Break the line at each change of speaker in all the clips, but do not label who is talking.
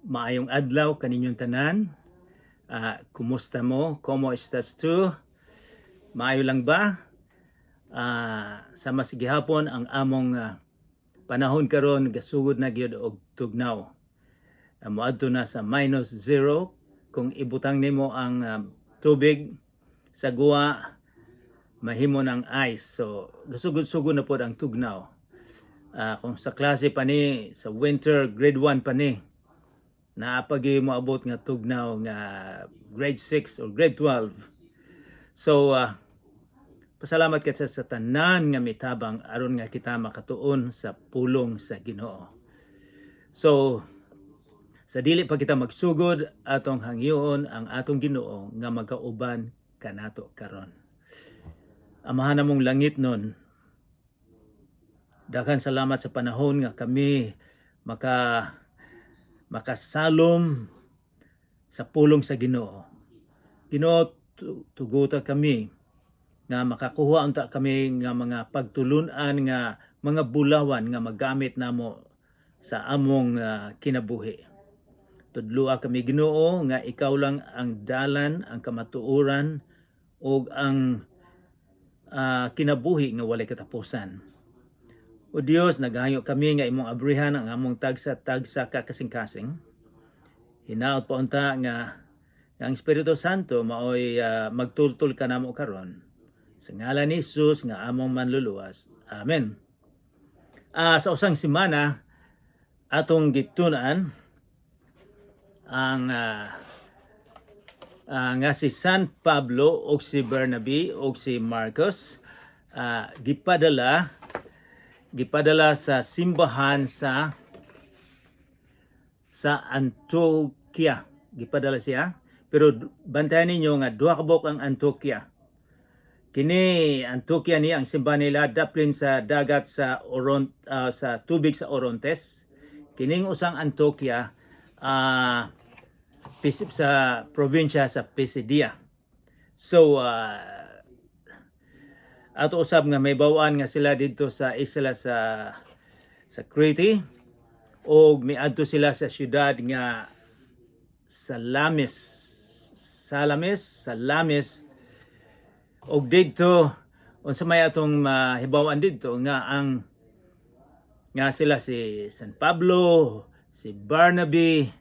Maayong adlaw kaninyong tanan. Kumusta mo? Como estas tu? Maayo lang ba? Sa mas gihapon ang among panahon karon gasugod na gyud og tugnaw. Moadto na sa -0 kung ibutang nimo ang tubig sa guwa mahimo ng ice. So gasugod-sugod na pod ang tugnaw. Kung sa klase pa ni sa winter grade 1 pa ni naapagi mo abot nga tugnaw nga grade 6 or grade 12. So pasalamat ka sa tanan nga mitabang aron nga kita makatuon sa pulong sa Ginoo. So sa dili pa kita magsugod atong hangyoon ang atong Ginoo nga magkauban kanato karon. Amahan namong langit nun, daghan salamat sa panahon nga kami makasalom sa pulong sa Ginoo. Ginoo, tuguta kami nga makakuha unta kami nga mga pagtulunan nga mga bulawan nga magamit namo sa among kinabuhi. Tudloa kami Ginoo nga ikaw lang ang dalan, ang kamatuoran ug ang kinabuhi nga walay katapusan. O Dios, naghayo kami nga imong abrihan ang among tagsa-tagsa kakasing-kasing. Hinaot pa unta nga ang Espiritu Santo maoy magtultol ka namo karon. Sa ngalan ni Jesus nga among manluluwas. Amen. Sa usang semana atong gitun-an ang nga si San Pablo o si Bernabe o si Marcos gipadala sa simbahan sa Antioquia. Gipadala siya, pero bantayan ninyo nga duha ka buok ang Antioquia. Kini Antioquia ni ang simbahan nila daplin sa dagat sa sa tubig sa Orontes. Kining usang Antioquia sa probinsya sa Pisidia. So ato usab nga may bawaan nga sila dito sa isla sa Crete o miadto sila sa syudad nga Salamis og didto unsa may atong mahibawaan didto nga sila si San Pablo, si Bernabe,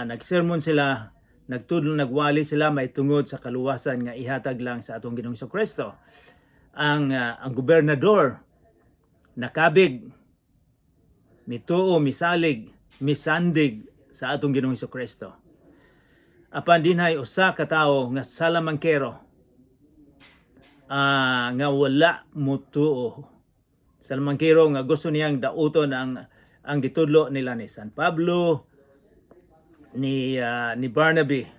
nagsermon sila, nagwali sila may tungod sa kaluwasan nga ihatag lang sa atong Ginoong Kristo. Ang gobernador nakabig, mituo, misalig, misandig sa atong Ginoong Kristo. Apan dinhay usa ka tawo nga salamangkero nga wala mutuo. Salamangkero nga gusto niyang dauton ang gitudlo nila ni San Pablo, ni Bernabe.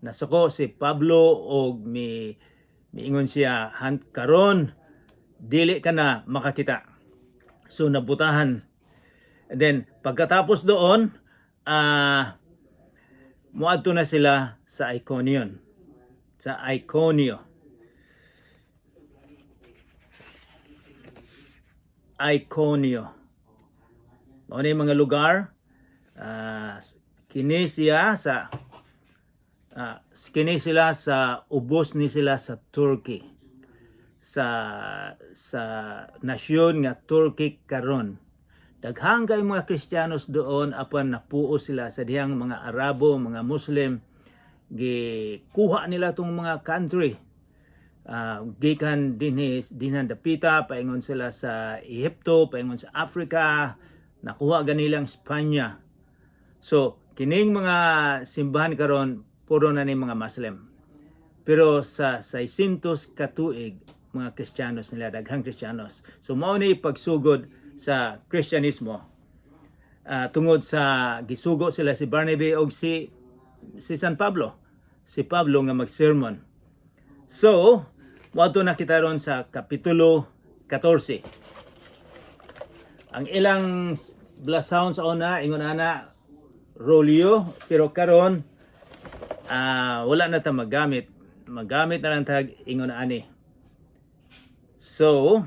Nasuko si Pablo og miingon siya, karon dili ka na makakita. So nabutahan. And then pagkatapos doon, muadto na sila sa Iconio. Mao ni mga lugar. Kini sila sa ubos ni sila sa Turkey, sa nasyon nga Turkey karon. Daghang kay mga Kristiyanos doon apan napuo sila sa dihang mga Arabo, mga Muslim, gikuha nila tong mga country. Gikan dinhan dapita, paingon sila sa Ehipto, paingon sa Africa, nakuha ganilang Espanya. So kining mga simbahan karon puro na ni mga Muslim. Pero sa 600 katuig mga Kristiyanos nila, daghang Kristiyanos. So mao ni pagsugod sa Kristyanismo. Tungod sa gisugo sila si Bernabe og si San Pablo. Si Pablo nga mag-sermon. So, moadto na kita ron sa kapitulo 14. Ang ilang blasahon sa una ingon ana rolyo, pero karon wala na ta magamit na lang tag ingon ani. So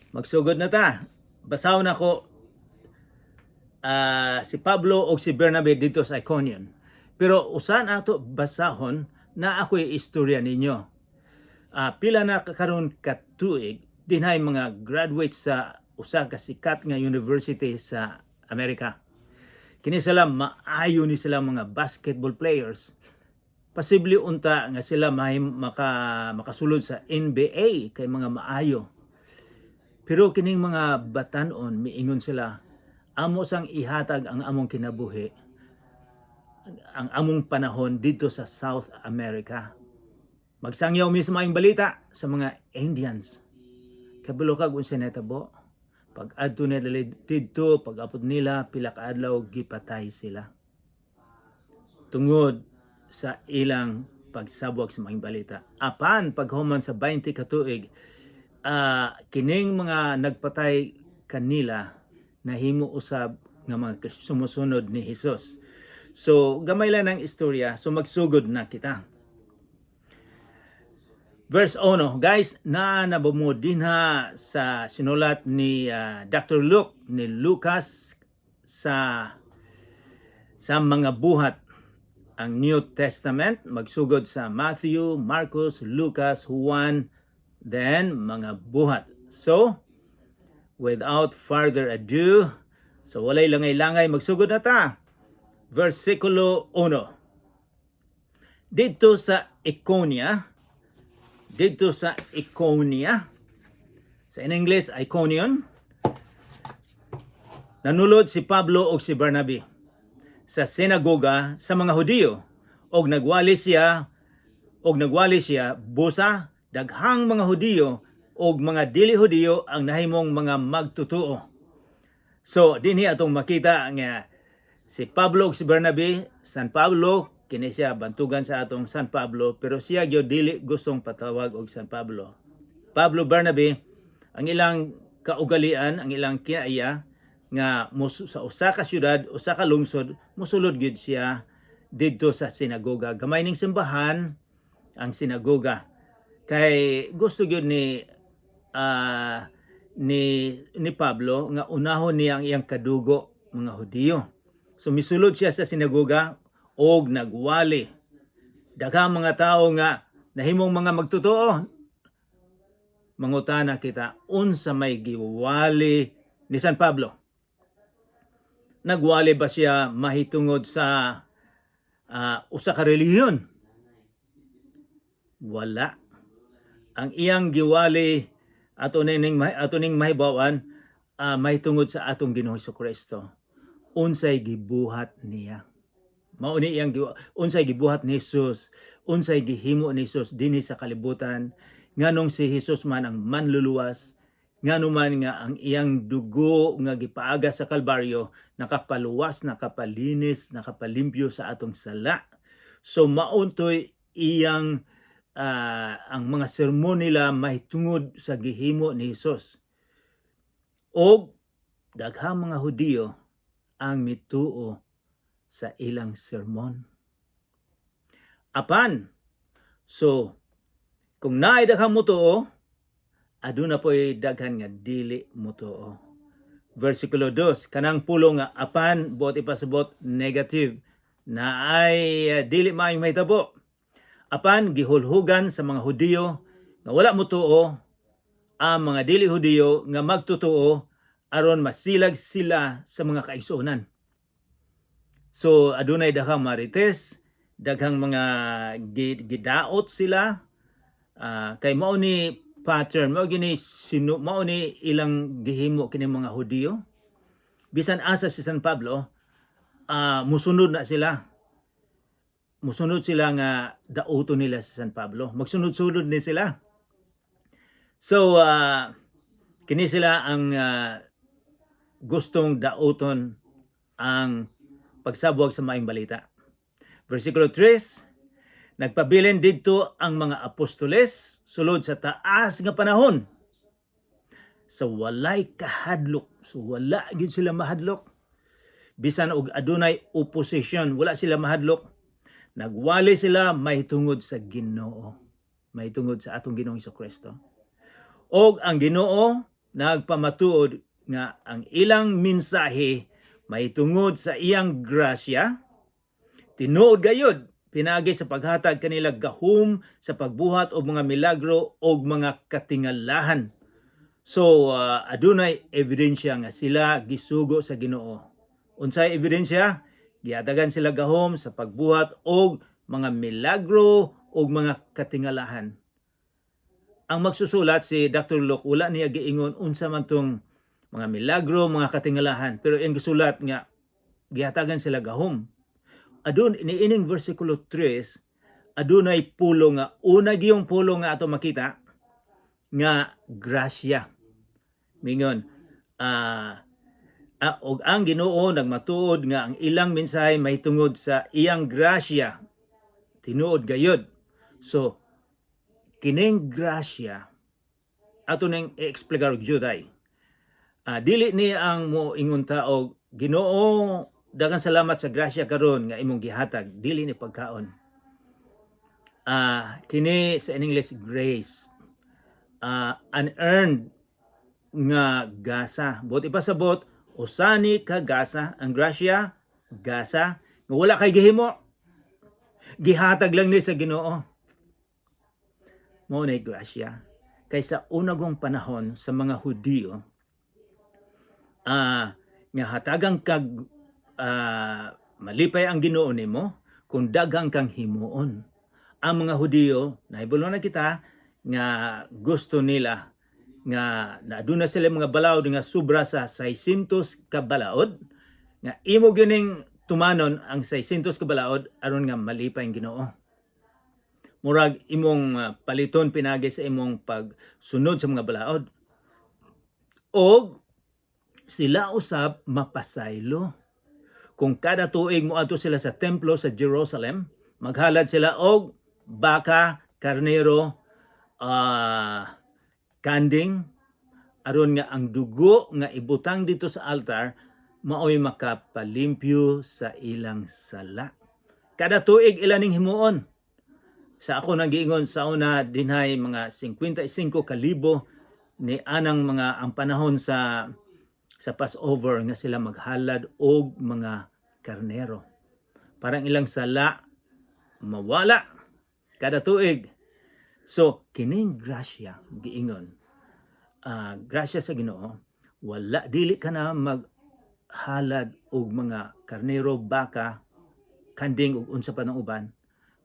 magsugod na ta, basahon ako si Pablo o si Bernabe dito sa Iconium. Pero usan ato basahon na ako'y istorya ninyo. Pila na karon katuig dinhay mga graduates sa usa ka sikat nga university sa Amerika. Kini sila maayo ni sila mga basketball players. Posible unta nga sila makasulod sa NBA kay mga maayo. Pero kining mga batanon miingon sila, amo sang ihatag ang among kinabuhi, ang among panahon dito sa South America. Magsangyaw mi sa maayong balita sa mga Indians. Kabalo kag unsa natabo? Pag adto nila dito, pag apod nila pila ka adlaw gipatay sila. Tungod sa ilang pagsabwag sa maayong balita. Apan paghuman sa 20 katuig, kining mga nagpatay kanila nahimo usab nga mga sumusunod ni Hesus. So gamay lang ng istorya, so magsugod na kita. Verse 1, guys, nabamo dinha sa sinulat ni Dr. Luke, ni Lucas sa mga buhat ang New Testament, magsugod sa Matthew, Marcos, Lucas, Juan, then mga buhat. So, without further ado, so walay langay-langay, magsugod na ta. Versikulo 1. Dito sa Iconium, sa in English, Iconium, nanulod si Pablo o si Bernabe sa sinagoga sa mga Hudiyo og nagwali siya busa daghang mga Hudiyo og mga dili Hudiyo ang nahimong mga magtutuo. So dinhi atong makita nga si Pablo ug si Bernabe, San Pablo, kini siya bantugan sa atong San Pablo, pero siya gyud dili gustong patawag og San Pablo. Pablo Bernabe, ang ilang kaugalian, ang ilang kinaiya nga sa usa ka syudad, usa ka lungsod, mosulod gyud siya didto sa sinagoga. Gamay ning simbahan ang sinagoga. Kay gusto gyud ni Pablo nga unahon niya ang iyang kadugo mga Hudiyo. So misulod siya sa sinagoga og nagwali. Daghang mga tawo nga nahimong mga magtutuo. Mangutana kita, unsa may giwali ni San Pablo? Nagwali ba siya mahitungod sa usa ka relihiyon? Wala. Ang iyang giwali ato ning mahibawan mahitungod sa atong Ginoong Hesukristo. Unsay gibuhat niya? Mao ni iyang unsay gibuhat ni Hesus, unsay gihimo ni Hesus dinhi sa kalibutan, nganong si Hesus man ang manluluwas, ngano man nga ang iyang dugo nga gipaaga sa Kalbaryo nakapaluwas, nakapalinis, nakapalimpyo sa atong sala. So mauntoy iyang ang mga sermon nila mahitungod sa gihimo ni Hesus. Og daghang mga Hudiyo ang mituo sa ilang sermon. Apan, so kung naay daghang mutuo, aduna po'y daghan nga dili mutuo. Versikulo 2, kanang pulo nga apan buot ipasabot negative na ay dili maayong mahitabo. Apan gihulhugan sa mga Hudiyo nga wala mutuo ang mga dili Hudiyo nga magtutuo aron masilag sila sa mga kaigsuonan. So adunay daghang marites, daghang mga gidaot sila, kay mao ni pattern, mao ni ilang gihimo kini mga Hudiyo. Bisan asa si San Pablo, musunod na sila. Musunod sila nga dauton nila si San Pablo. Magsunod-sunod ni sila. So kini sila ang gustong dauton ang pagsabwag sa maayong balita. Versikulo 3, nagpabilin didto ang mga apostoles sulod sa taas nga panahon. So walay kahadlok. So wala gyud sila mahadlok. Bisan og adunay opposition, wala sila mahadlok. Nagwali sila mahitungod sa Ginoo. Mahitungod sa atong Ginoong Hesukristo. Og ang Ginoo nagpamatuod nga ang ilang mensahe may tungod sa iyang grasya, tinuod gayod pinagi sa paghatag kanila gahom sa pagbuhat og mga milagro og mga katingalahan. So adunay ebidensya nga sila gisugo sa Ginoo. Unsay ebidensya? Giatagan sila gahom sa pagbuhat og mga milagro og mga katingalahan. Ang magsusulat si Dr. Luke, wala niya giingon unsa man tong mga milagro, mga katingalahan, pero ang gisulat nga gihatagan sila gahom. Adun niining versikulo 3, adunay pulo nga una giyong pulo nga ato makita nga grasya. Mingon og ang Ginoo nagmatuod nga ang ilang mensahe may tungod sa iyang grasya, tinuod gayod. So kining grasya ato nang i-explicar og Juday. Dili ni ang mo ingon ta og Ginoo daghang salamat sa grasya karon nga imong gihatag, dili ni pagkaon. Kini sa English grace, unearned nga gasa. Bot ipasabot, usani ka gasa, ang grasya gasa nga wala kay gihimo, gihatag lang ni sa Ginoo. Mao nay grasya. Kaysa unagong panahon sa mga Hudiyo, nga hatagang kag malipay ang Ginoo nimo kung daghang kang himuon. Ang mga Hudiyo, nahibulo na kita nga gusto nila nga naaduna sila mga balaod nga sobra sa 600 ka balaod, nga imo gining tumanon ang 600 ka balaod aron nga malipay ang Ginoo. Murag imong paliton pinagi sa imong pagsunod sa mga balaod. Og sila usab mapasaylo. Kung kada tuig moadto sila sa templo sa Jerusalem, maghalad sila og baka, karnero, kanding, aron nga ang dugo nga ibutang dito sa altar maoy makapalimpyo sa ilang sala. Kada tuig ilaning himuon. Sa ako nagiingon sa una dinhay mga 55,000 ni anang mga ang panahon sa Passover nga sila maghalad og mga karnero. Parang ilang sala mawala kada tuig. So kining grasya giingon, grasya sa Ginoo, wala dili ka na maghalad og mga karnero, baka, kanding ug unsa pa ng uban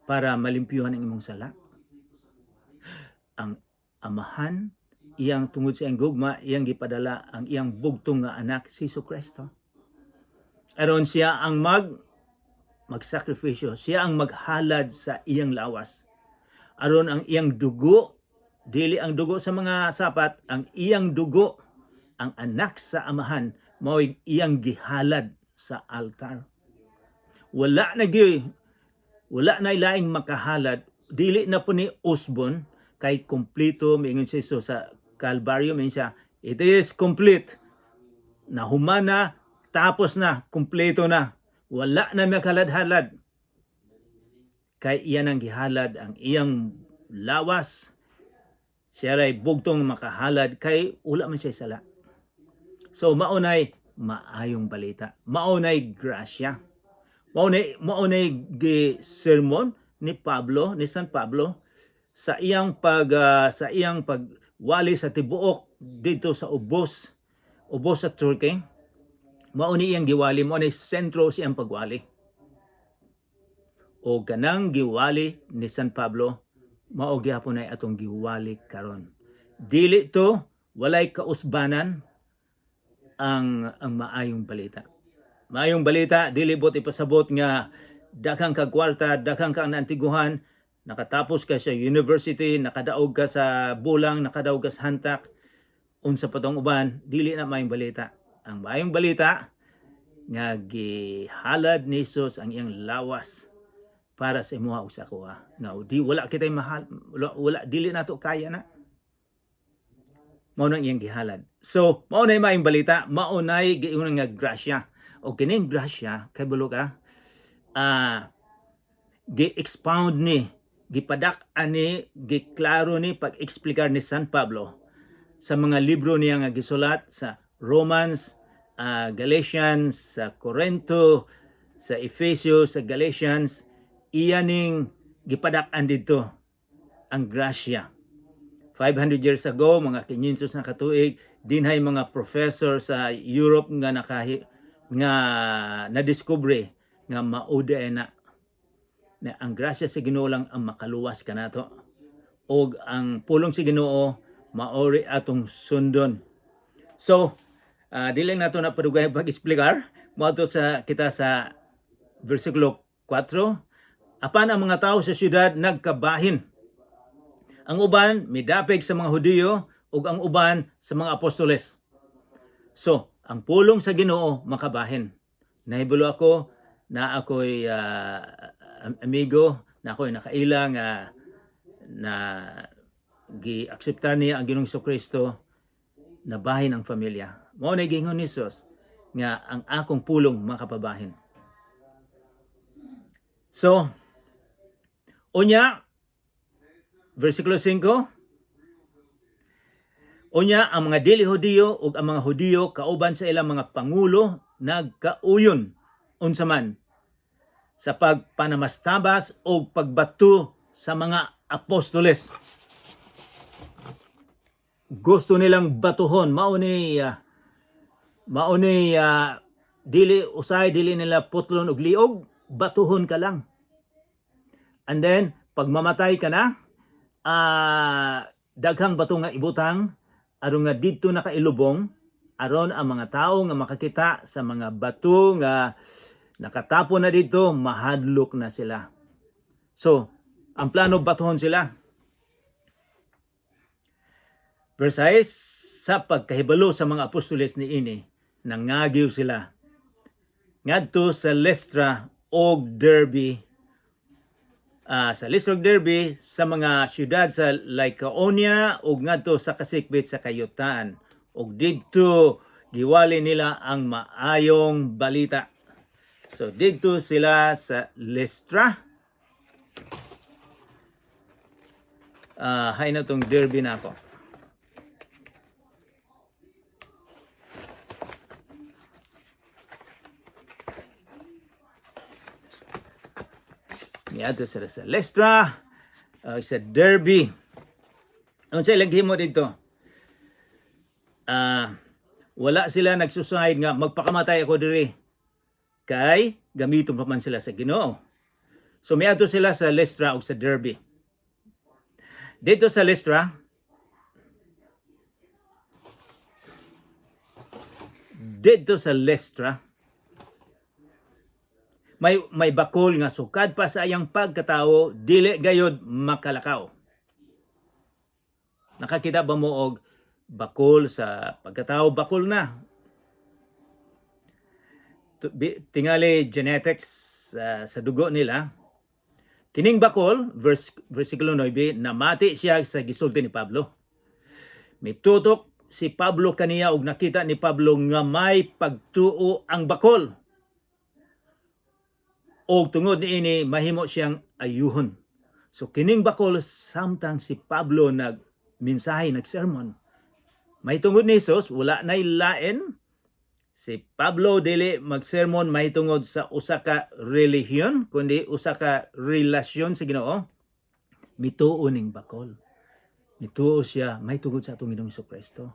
para malimpyuhan ang imong sala. Ang Amahan iyang tungod sa iyang gugma, iyang gipadala ang iyang bugtong nga anak si Jesucristo. Aron siya ang magsakripisyo, siya ang maghalad sa iyang lawas. Aron ang iyang dugo, dili ang dugo sa mga sapat, ang iyang dugo, ang anak sa Amahan, mao'y iyang gihalad sa altar. Wala na laing makahalad, dili na po ni usbon, kay kumplito, mingon siya sa Calvario, mingon siya, it is complete. Nahumana, tapos na, kumpleto na. Wala na makahalad-halad. Kay iyan ang gihalad ang iyang lawas. Siya ray bugtong makahalad, kay wala man siya sala. So maunay maayong balita. Maunay grasya. Maunay sermon ni San Pablo sa iyang pagwali sa tibuok dito sa ubos sa Turkey. Mauni iyang giwali, maunay sentro siyang pagwali. O kanang giwali ni San Pablo, mao gyapon ay atong giwali karon. Dili to walay kausbanan ang maayong balita. Maayong balita, dili bot ipasabot nga daghang kag kwarta, daghang kang naantiguhan, nakatapos ka sa university, nakadaog ka sa bulang, nakadaog ka sa hantak, unsa pa tong uban, dili na maayong balita. Ang maayong balita nga gihalad ni Jesus ang iyang lawas para sa imuha ug sa kuha. Nga di wala kitay mahal, wala dili nato kaya na. Mao nang iyang gihalad. So, mao nay maayong balita, mao nay giingon nga grasya. O kining grasya kay bulo ka, gi-expound ni, gipadak-an ni, giklaro ni, pag-explicar ni San Pablo sa mga libro niya nga gisulat sa Romans, Galatians, sa Corinto, sa Efesio, sa Galatians, iyaning gipadak-an dito ang grasya. 500 years ago, mga 500 na katuig, dinhay mga professor sa Europe nga nadiskubre nga mauda na ang grasya sa Ginoo lang ang makaluwas kanato, og ang pulong sa Ginoo maori atong sundon. So, dili nato na padugay pag-explicar, moadto sa kita sa versikulo 4. Apan ang mga tao sa syudad nagkabahin. Ang uban midapig sa mga Hudiyo ug ang uban sa mga apostoles. So, ang pulong sa Ginoo makabahin. Nahibulo ako na ako'y amigo, na ako'y nakailang na gi-akseptar niya ang Ginoong Kristo na bahin ang pamilya. Mao na gingon ni Jesus nga ang akong pulong makapabahin. So, unya, versikulo 5, unya ang mga dili Hudiyo ug ang mga Hudiyo kauban sa ilang mga pangulo nagkauyon unsa man sa pagpanamastabas o pagbato sa mga apostoles. Gusto nilang batuhon, mauni dili nila putlon og liog, batuhon ka lang. And then pag mamatay ka na, daghang bato nga ibutang aron nga didto nakailubong, aron ang mga tao nga makakita sa mga bato nga nakatapon na dito, mahadlok na sila. So, ang plano batuhon sila. Verse 6, sa pagkahibalo sa mga apostoles ni ini, nangagiw sila ngadto sa Lystra og Derbe. Sa Lystra og Derbe, sa mga syudad sa Lycaonia ug ngadto sa kasikbit sa kayutan. Ug didto giwali nila ang maayong balita. So didto sila sa Lystra. Hay na tong Derbe na ako. Niadto sila sa Lystra, sa Derbe. Ano sa ilang himo dito? Wala sila nagsusuhid nga magpakamatay ako diri. Kay gamiton pa man sila sa Ginoo. So miadto sila sa Lystra ug sa Derbe. Dito sa Lystra, may bakol nga sukad pa sa iyang pagkatao, dili gayud makalakaw. Nakakita ba mo og bakol sa pagkatao? Bakol na. Tingali genetics sa dugo nila. Kining bakol, versikulo 9, namati siya sa gisulti ni Pablo. Mitutok si Pablo kaniya og nakita ni Pablo nga may pagtuo ang bakol. O tungod niini mahimo siyang ayuhon. So kining bakol samtang si Pablo nagmensahe, nagsermon, may tungod ni Jesus, wala nay lain. Si Pablo dili magsermon may tungod sa usa ka relihiyon, kundi usa ka relasyon sa Ginoo. Mituo ning bakol. Mituo siya may tungod sa atong Ginoong Kristo.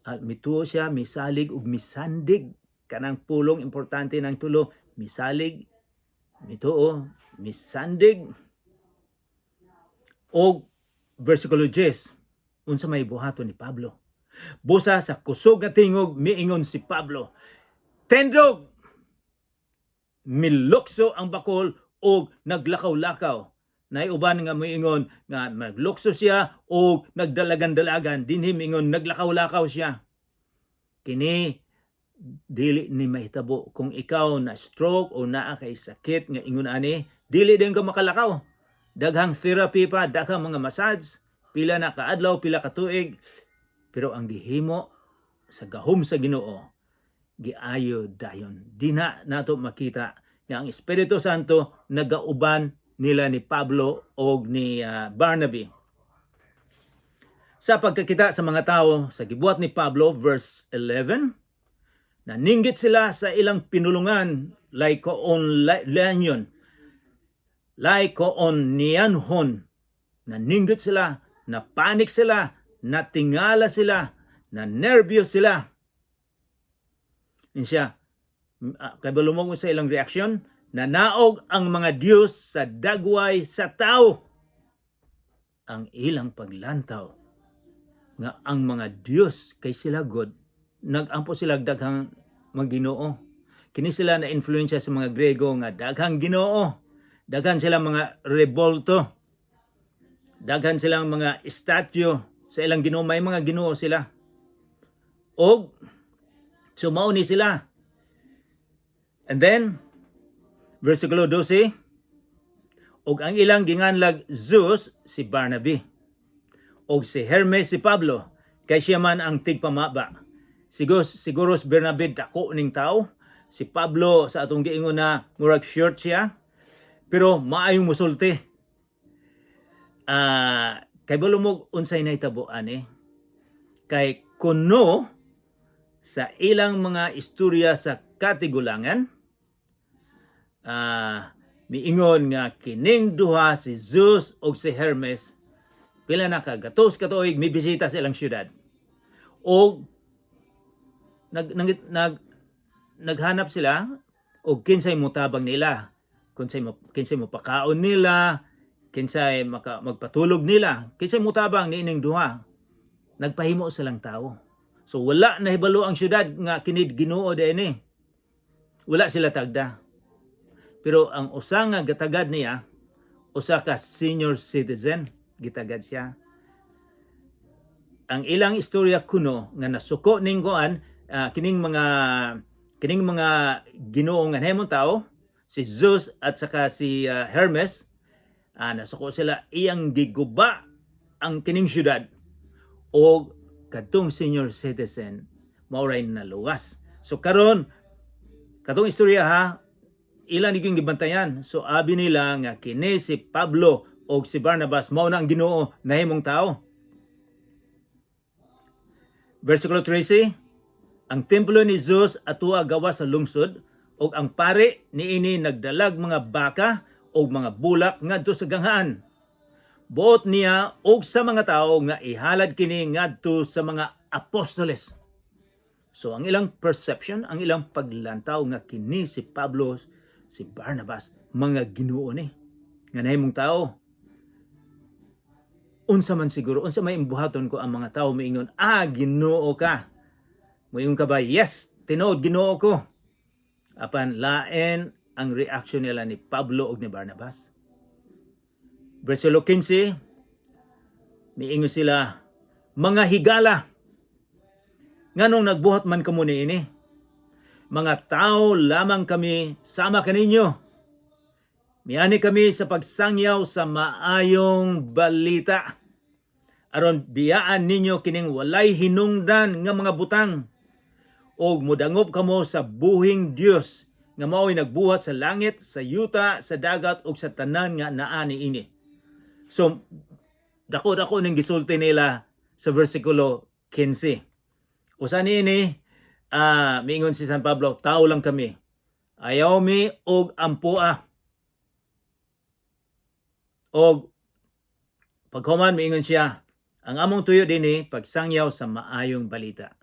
At mituo siya, misalig ug misandig kanang pulong importante ng tulo. Misalig, mituo, misandig. O versikulo 10, unsa may buhaton ni Pablo. Busa sa kusog nga tingog miingon si Pablo, tendog! Milukso ang bakol o naglakaw-lakaw. Naiuban nga miingon nga naglukso siya o nagdalagan-dalagan. Dinhi miingon naglakaw-lakaw siya. Kini dili ni mahitabo kung ikaw na stroke o naa kay sakit nga ingon ani, dili din ka makalakaw. Daghang therapy pa, daghang mga massage, pila na kaadlaw, pila ka tuig. Pero ang gihimo sa gahom sa Ginoo, giayo dayon. Di na nato makita nga ang Espiritu Santo nagauban nila ni Pablo o ni Barnaby. Sa pagkakita sa mga tao sa gibuhat ni Pablo, verse 11, Naninggit sila sa ilang pinulungan, laikoon lanyon, laikoon niyanhon. Naninggit sila, napanik sila, natingala sila, na-nervyos sila. Siya, kabalumog mo sa ilang reaksyon, nanaog ang mga Diyos sa dagway sa tao. Ang ilang paglantaw nga ang mga Diyos kay sila God, nagampo sila daghang mga Ginoo. Kini sila na influensya sa mga Grego nga daghang Ginoo. Daghan sila mga rebolto. Daghan silang mga statue sa ilang Ginoo, may mga Ginoo sila. Og sumauni sila. And then versikulo 12, og ang ilang ginganlag Zeus si Barnabe, og si Hermes si Pablo, kay siya man ang tigpamaba. Siguro si Barnabe dako ning tao, si Pablo sa atong giingon na murag short siya, pero maayong musulti. Kay balumog unsay nahitaboan kay kuno sa ilang mga istorya sa katigulangan, miingon nga kining duha si Zeus o si Hermes pila na kagatos katuig mibisita sa ilang syudad, o naghanap sila og kinsay motabang nila, kinsay mopakaon nila, kinsay magpatulog nila, kinsay motabang niining duha. Nagpahimo silang tao. So wala nahibalo ang syudad nga kinid Ginoo dinhi. Wala sila tagda. Pero ang usa nga gatagad niya, usa ka senior citizen, gitagad siya. Ang ilang istorya kuno nga nasuko ning kuan, kining mga Ginoo nga nahimong tao, si Zeus at saka si Hermes, nasuko sila iyang giguba ang kining syudad, o kadtong senior citizen mauray naluwas. So karon katong istorya ilan iging gibantayan. So abi nila nga kini si Pablo o si Barnabas mao na ang Ginoo nahimong tao. Versikulo 13, ang templo ni Zeus atua gawa sa lungsod, og ang pare niini nagdalag mga baka og mga bulak ngadto sa ganghaan. Buot niya og sa mga tao nga ihalad kini ngadto sa mga apostoles. So ang ilang perception, ang ilang paglantaw nga kini si Pablo, si Barnabas, mga Ginoo ni nga nahimong tao. Unsa man siguro, unsa may imbuhaton ko ang mga tao miingon, Ginoo ka. Moingon ka ba, yes, tinuod Ginoo ko. Apan lain ang reaction nila ni Pablo ug ni Barnabas. Versikulo 15, miingon sila, mga higala, nganong nagbuhat man kamo niini? Mga tao lamang kami sama kaninyo. Miani kami sa pagsangyaw sa maayong balita. Aron biyaan ninyo kining walay hinungdan nga mga butang, og mudangop kamo sa buhing Dios nga mao'y nagbuhat sa langit, sa yuta, sa dagat ug sa tanan nga naa niini. So dako-dako ning gisulti nila sa versikulo 15. Usa niini, miingon si San Pablo, tao lang kami. Ayaw mi og ampua. Og paghuman miingon siya, ang among tuyo dinhi pagsangyaw sa maayong balita.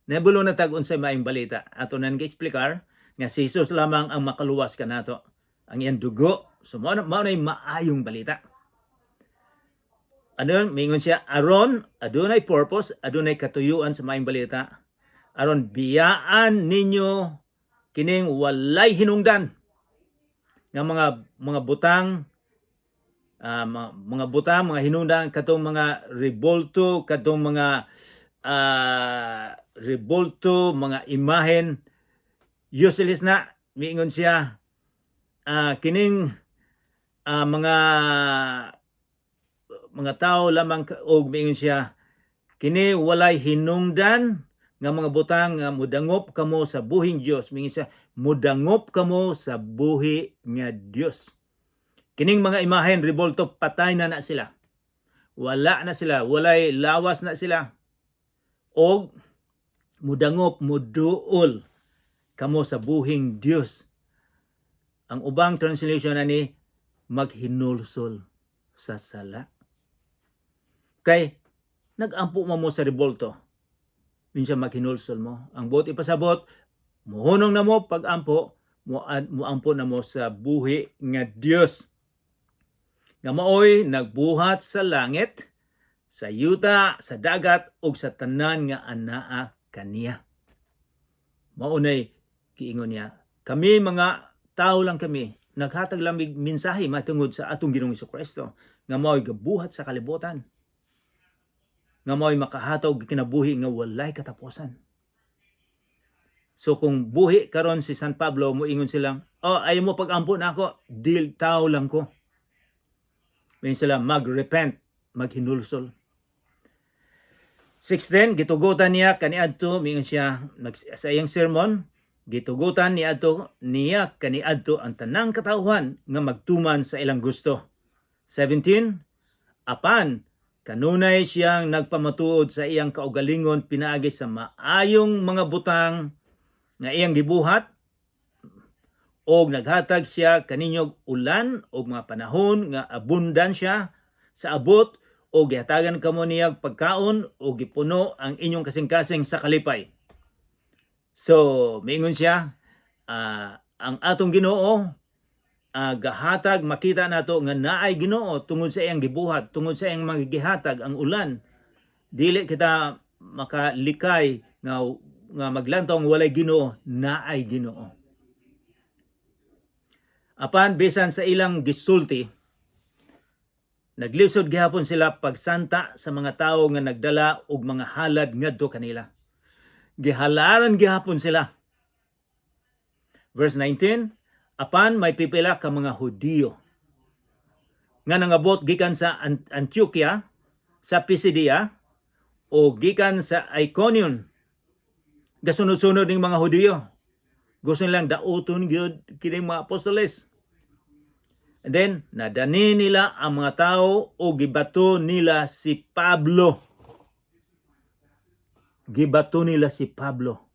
Nabulo na tag unsay maayong balita. Ato nang gi-explikar nga si Jesus lamang ang makaluwas kanato. Ang iyang dugo, so mao na maayong balita. Ano mingon siya, aron adunay purpose, adunay katuyuan sa maayong balita, aron biyaan ninyo kining walay hinungdan nga mga butang, mga hinungdan katong mga rebolto, katong mga mga imahen useless na. Miingon siya, kining mga tao lamang, og miingon siya, kini walay hinungdan nga mga butang nga mudangop kamo sa buhing Dios. Miingon siya, mudangop kamo sa buhi nga Dios. Kining mga imahen rebolto, patay na sila. Wala na sila, walay lawas na sila. Og mudangop, muduol kamo sa buhing Dios. Ang ubang translation ani maghinulsol sa sala. Kay nagampo mo sa rebolto. Minsan maghinulsol mo. Ang buot ipasabot, muhunong na mo pag-ampo, muampo na mo sa buhi nga Dios. Nga maoy nagbuhat sa langit, sa yuta, sa dagat, ug sa tanan nga anaa kaniya. Maunay kiingon niya, kami mga tao lang kami, naghatag lang mensahe matungod sa atong Ginoong Jesucristo, nga maoy gabuhat sa kalibutan, nga mao'y makahatag kinabuhi nga walay katapusan. So kung buhi karon si San Pablo, moingon silang, ayaw mo pag-ampo na ako, dil tao lang ko. May sila mag-repent, maghinulsol. 16, gitugutan niya kaniadto, mingon siya sa iyang sermon, gitugutan niya kaniadto ang tanang katawhan nga magtuman sa ilang gusto. 17, apan kanunay siyang nagpamatuod sa iyang kaugalingon pinaagi sa maayong mga butang nga iyang gibuhat, og naghatag siya kaninyog ulan og mga panahon nga abundansya sa abot, o gihatagan kamo niya pagkaon o gipuno ang inyong kasing-kasing sa kalipay. So, miingon siya, ang atong Ginoo gahatag, makita nato nga naay Ginoo tungod sa iyang gibuhat, tungod sa iyang magihatag ang ulan. Dili kita makalikay nga maglantaw nga walay Ginoo, naay Ginoo. Apan bisan sa ilang gisulti, naglisod gihapon sila pagsanta sa mga tawo nga nagdala og mga halad ngadto kanila. Gihalaran gihapon sila. Verse 19, apan may pipila ka mga Hudiyo nga nangabot gikan sa Antioquia, sa Pisidia, o gikan sa Iconium. Gasunod-sunod ning mga Hudiyo. Gusto nilang dauton gyud kining mga apostoles. And then, nadani nila ang mga tao o gibato nila si Pablo. Gibato nila si Pablo.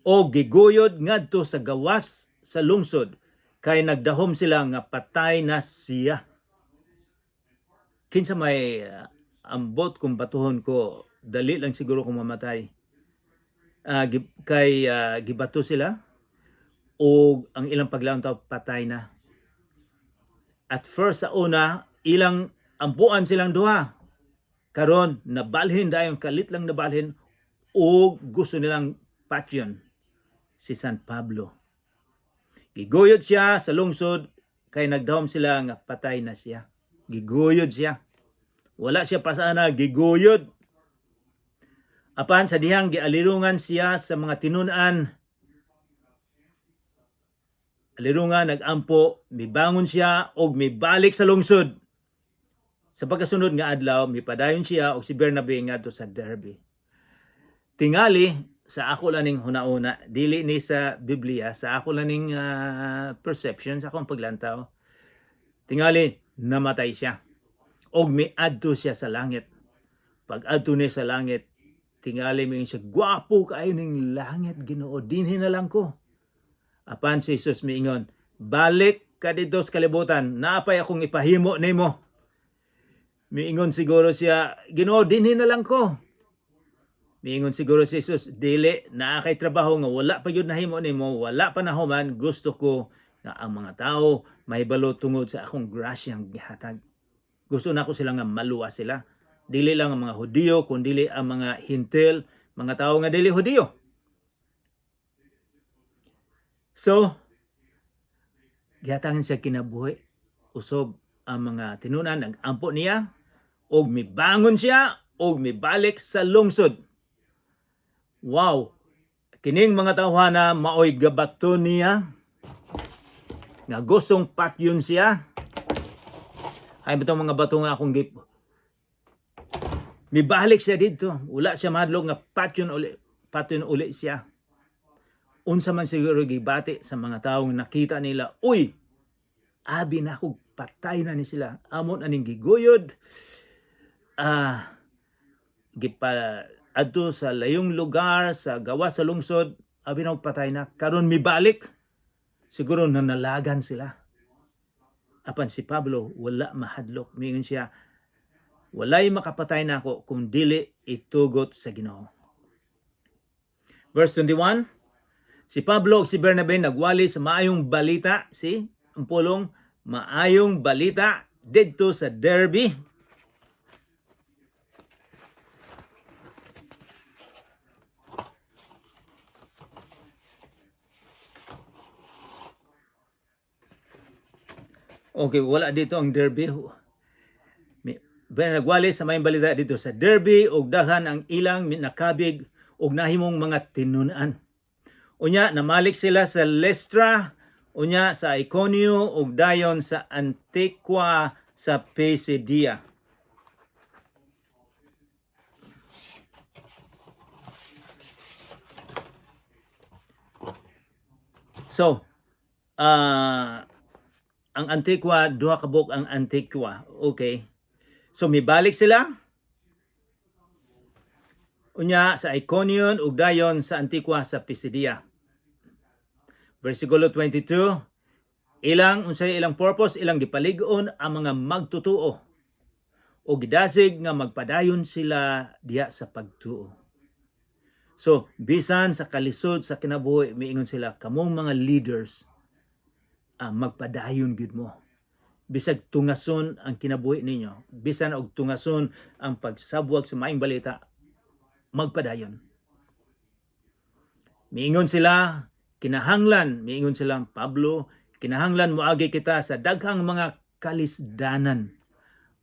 O giguyod ngadto sa gawas sa lungsod, kay nagdahom sila nga patay na siya. Kinsa may ambot kung batuhon ko, dali lang siguro kung mamatay. Gibato sila o ang ilang paglantaw patay na. At first sa una, ilang ampuan silang duha. Karon nabalhin dayon, kalit lang nabalhin, o gusto nilang patyon si San Pablo. Giguyod siya sa lungsod, kay nagdahom sila nga patay na siya. Giguyod siya. Wala siya pasana, giguyod. Apan sa dihang gialirungan siya sa mga tinunan, alirungan, nagampo, mibangon siya og mibalik sa lungsod. Sa pagkasunod nga adlaw, mipadayon siya og si Bernabe ngadto sa Derbe. Tingali, sa ako laning hunauna, dili ni sa Biblia, sa ako laning perception, sa akong paglantaw, tingali namatay siya. Og miadto siya sa langit. Pag adto ni sa langit, tingali mo siya, gwapo kayo ning langit, Ginoo, dinhi na lang ko. Apan si Jesus miingon, balik ka dito sa kalibutan, naapay akong ipahimo nimo. Miingon siguro siya, Ginoo, dinhi na lang ko. Miingon siguro si Jesus, dili, naa kay trabaho nga wala pa yun nahimo nimo, wala pa nahuman, gusto ko na ang mga tao mahibalo tungod sa akong grasyang gihatag. Gusto na ko sila nga maluwa sila. Dili lang ang mga Hudiyo, kundi ang mga Hintil, mga tao nga dili Hudiyo. So, gihatangan siya kinabuhi. Usob ang mga tinunan, nag-ampo niya, og mibangon siya, og mibalik sa lungsod. Wow! Kining mga tawhana, maoy gabato niya, nga gustong patyon siya. Ay bitong mga bato nga akong mibalik siya dito. Wala siya madlog nga patyon uli siya. Unsa man siguro gibati sa mga taong nakita nila, uy, abi na ako, patay na ni sila. Amon aning giguyod, adto sa layong lugar sa gawa sa lungsod, abi na patay na, karon mibalik, siguro nanalagan sila. Apan si Pablo wala mahadlok, mingon siya, walay makapatay na ako kung dili itugot sa Ginoo. Verse 21, si Pablo ug si Bernabe nagwali sa maayong balita, ang pulong maayong balita didto sa Derbe. Okay, wala dito ang Derbe. Nagwali sa maayong balita dito sa Derbe ug daghan ang ilang nakabig ug nahimong mga tinun-an. Unya namalik sila sa Lystra, unya sa Iconio ug dayon sa Antiqua sa Pisidia. So, ang Antiqua, duha ka buok ang Antiqua. Okay. So mibalik sila. Unya sa Iconium ug dayon sa Antiqua sa Pisidia. Versikulo 22, unsay ilang purpose, ilang gipalig-on ang mga magtutuo o gidasig nga magpadayon sila diha sa pagtuo. So, bisan sa kalisod sa kinabuhi, miingon sila, kamong mga leaders, magpadayon gid mo. Bisag tungason ang kinabuhi ninyo, bisan og tungason ang pagsabwag sa maayong balita, magpadayon. Miingon sila, miingon sila, Pablo, kinahanglan moagi kita sa daghang mga kalisdanan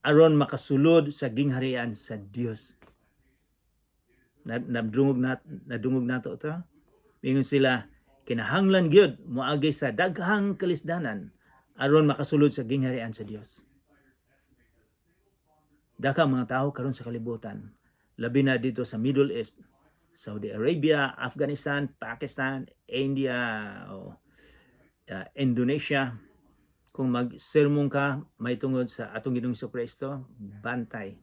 aron makasulod sa gingharian sa Dios. Nadungog nato ito. Miingon sila, kinahanglan gyud moagi sa daghang kalisdanan aron makasulod sa gingharian sa Dios. Daghang mga tao karon sa kalibutan, labi na dito sa Middle East, Saudi Arabia, Afghanistan, Pakistan, India, Indonesia, kung mag-sermon ka may tungod sa atong Ginoong Kristo, bantay.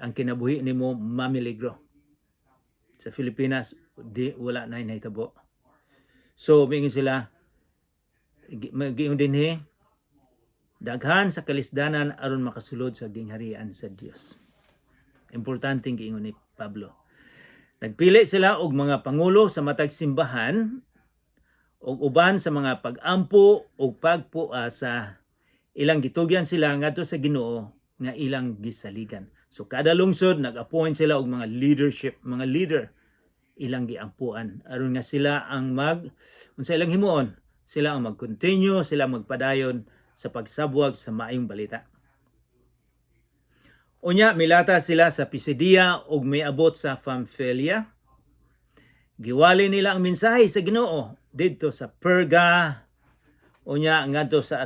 Ang kinabuhi nimo mamiligro. Sa Pilipinas, wala na nahitabo. So, mingon sila, magiingon dinhi, daghan sa kalisdanan aron makasulod sa gingharian sa Dios. Importanteng giingon ni Pablo. Nagpili sila og mga pangulo sa matag simbahan og uban sa mga pag-ampo ug pagpuasa. Ilang gitugyan sila ngadto sa Ginoo nga ilang gisaligan. So kada lungsod nag-appoint sila og mga leader ilang giampuan aron nga sila ang unsa ilang himuon, sila ang mag-continue, sila magpadayon sa pagsabwag sa maayong balita. Unya milata sila sa Pisidia ug miabot sa Pamphylia. Giwali nila ang mensahe sa Ginoo didto sa Perga, unya ngadto sa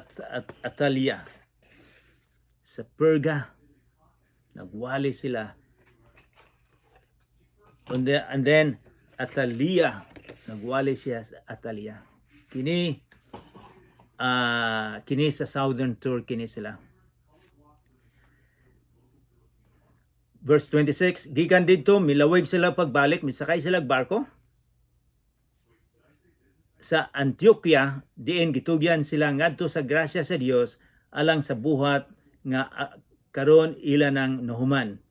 Atalia. Sa Perga nagwali sila. And then Atalia, nagwali siya sa Atalia. Kini sa Southern Turkey ni sila. Verse 26, gikan didto milawig sila pagbalik, misakay sila barko sa Antioquia, diin gitugyan sila ngadto sa grasya sa Dios alang sa buhat nga karon ila nang nahuman.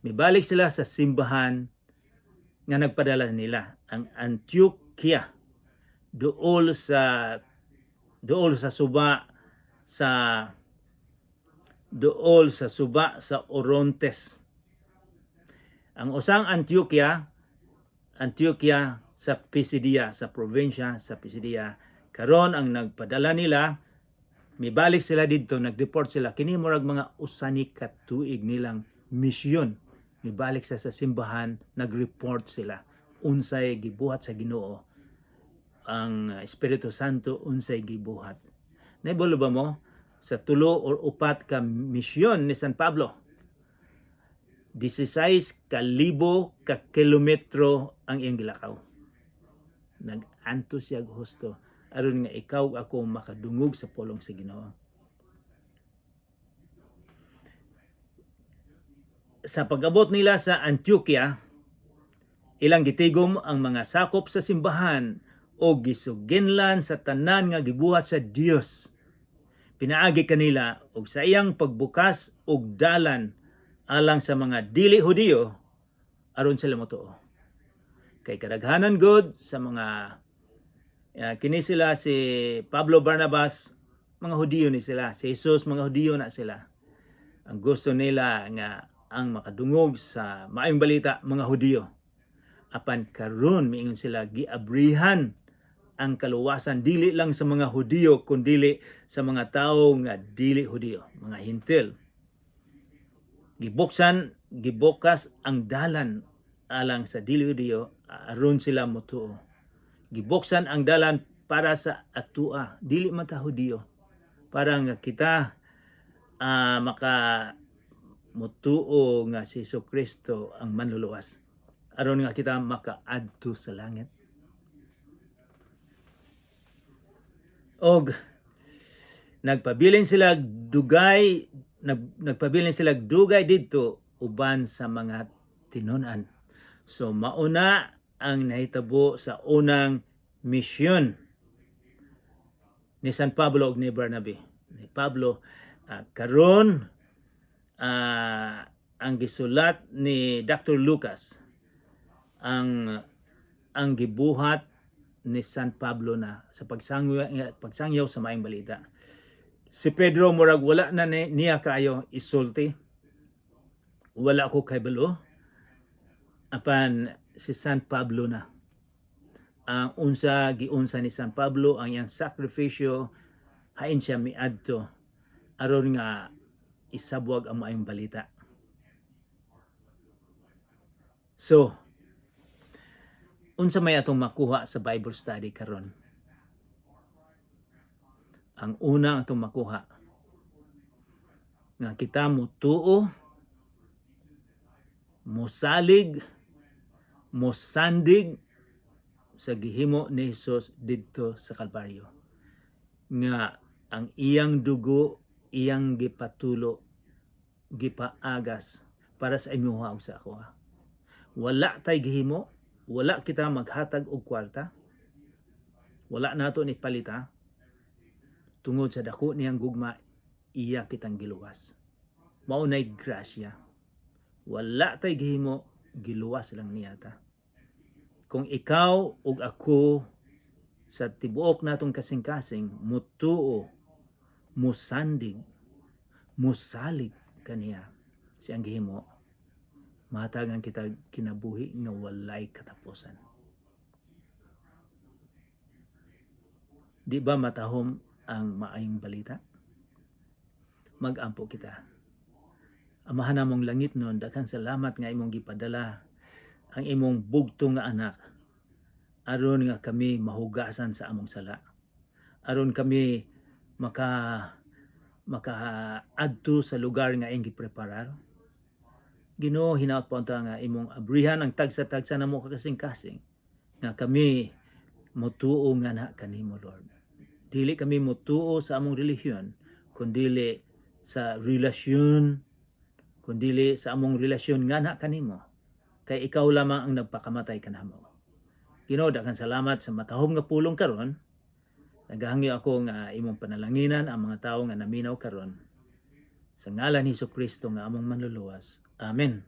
Mibalik sila sa simbahan nga nagpadala nila, ang Antioquia, duol sa suba sa Orontes. Ang usang Antioquia sa Pisidia, sa probinsya sa Pisidia. Karon ang nagpadala nila, mibalik sila dito, nag-report sila, kini murag mga usani ka tuig nilang misyon. Mibalik sa simbahan, nag-report sila, unsay gibuhat sa Ginoo, ang Espiritu Santo unsay gibuhat. Naibalo ba mo? Sa 3 or 4 ka misyon ni San Pablo, 16,000 ka kilometro ang iyang gilakaw. Nag-anto siya gusto aron nga ikaw ako makadungog sa pulong sa Ginoo. sa pag-abot nila sa Antioquia, ilang gitigom ang mga sakop sa simbahan o gisuginlan sa tanan nga gibuhat sa Dios. Pinaagi kanila og sa iyang pagbukas og dalan alang sa mga dili Hudiyo aron sila motuo. Kay kadaghanan god sa mga kini sila si Pablo Barnabas, mga Hudiyo ni sila. Si Jesus, mga Hudiyo na sila. Ang gusto nila nga ang makadungog sa maayong balita, mga Hudiyo. Apan karon miingon sila giabrihan ang kaluwasan dili lang sa mga Hudiyo kundi sa mga tawo nga dili Hudiyo, mga Hintil. Gibukas ang dalan alang sa dili Hudiyo aron sila motuo. Gibuksan ang dalan para sa atua, dili man ta Hudiyo, para nga kita maka motuo nga si Jesucristo ang manluluwas aron nga kita makaadto sa langit. Og nagpabilin sila dugay didto uban sa mga tinun-an. So mauna ang nahitabo sa unang misyon ni San Pablo ug ni Bernabe. Ni Pablo karon ang gisulat ni Dr. Lucas ang gibuhat ni San Pablo na sa pagsangyaw sa maayong balita. Si Pedro murag wala na niya kaayo isulti. Wala ko kay balo. Apan si San Pablo na. Ang giunsa ni San Pablo ang iyang sakripisyo hain siya miadto aron nga isabwag ang maayong balita. So, unsa may atong makuha sa Bible study karon? Ang una atong makuha nga kita motuo, mosalig, mosandig sa gihimo ni Jesus didto sa Kalbaryo. Nga ang iyang dugo, iyang gipatulo, gipaagas para sa imuha ug sa ako. Wala tay gihimo, wala kita maghatag og kwarta. Wala nato ni palita. Tungod sa dako niyang gugma, iya kitang giluwas. Mao nay grasya. Wala tay gihimo, giluwas lang niya ta. Kung ikaw ug ako sa tibuok natong kasing-kasing mutuo, musandig, musalig kaniya siyang gihimo, matagan kita kinabuhi nga walay katapusan. Di ba matahom ang maayong balita? Mag-ampo kita. Amahan namong langit nun, daghang salamat nga imong gipadala ang imong bugtong nga anak aron nga kami mahugasan sa among sala. Aron kami makaadto sa lugar nga iyong gipreparar. Ginoo, hinaot po nga imong abrihan ang tagsa-tagsa namo kasing-kasing nga kami motuo nga na kanimo, Lord. Dili kami motuo sa among relihiyon, kundi sa relasyon, kundi sa among relasyon nga na kanimo. Kay ikaw lamang ang nagpakamatay kanamo. Ginoo, daghang salamat sa matahom nga pulong karon. Nagahangyo ako nga imong panalanginan ang mga tawo nga naminaw karon. Sa ngalan ni Jesucristo nga among manluluwas. Amen.